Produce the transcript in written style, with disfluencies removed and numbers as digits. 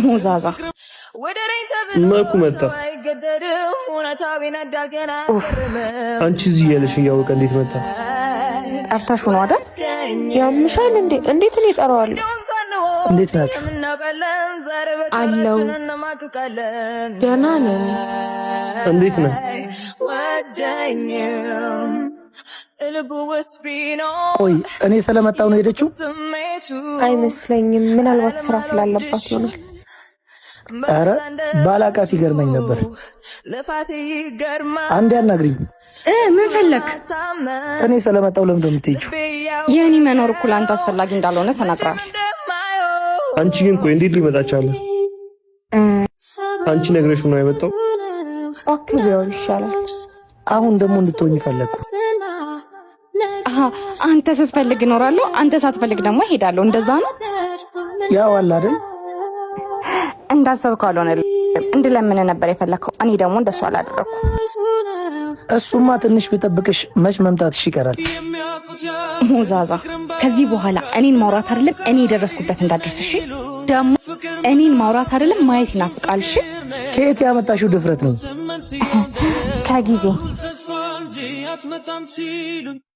ሙዛዛ ማኩ መጣ። አንቺ እዚህ ያለሽ እያወቀ እንዴት መጣ? ጠርታሽ ነው አይደል? ያምሻል እንዴ? እንዴት ነው ይጠራዋል? እንዴት ናችሁ? አለው ደህና ነኝ። እንዴት ነው? ቆይ እኔ ስለመጣው ነው ሄደችው? አይመስለኝም። ምናልባት ስራ ስላለባት ይሆናል። አረ ባላቃት ይገርመኝ ነበር። አንዴ አናግሪኝ። ምን ፈለክ? እኔ ስለመጣው ለምን እንደምትሄጂው? የኔ መኖር እኮ ለአንተ አስፈላጊ እንዳልሆነ ተናግራል። አንቺ ግን ቆይ እንዴት ሊመጣ ቻለ? አንቺ ነግረሽው ነው የመጣው? አክብሬው ይሻላል። አሁን ደግሞ እንድትሆኝ ፈለኩ። አንተ ስትፈልግ እኖራለሁ፣ አንተ ሳትፈልግ ደግሞ እሄዳለሁ። እንደዛ ነው ያው አለ አይደል? እንዳሰብከው አልሆነ። እንድለምን ነበር የፈለከው። እኔ ደግሞ እንደሱ አላደረኩም። እሱማ ትንሽ ቢጠብቅሽ መች መምጣትሽ ይቀራል። ሙዛዛ፣ ከዚህ በኋላ እኔን ማውራት አይደለም እኔ የደረስኩበት እንዳደርስ። እሺ? ደግሞ እኔን ማውራት አይደለም ማየት ይናፍቃል። እሺ? ከየት ያመጣሽው ድፍረት ነው? ከጊዜ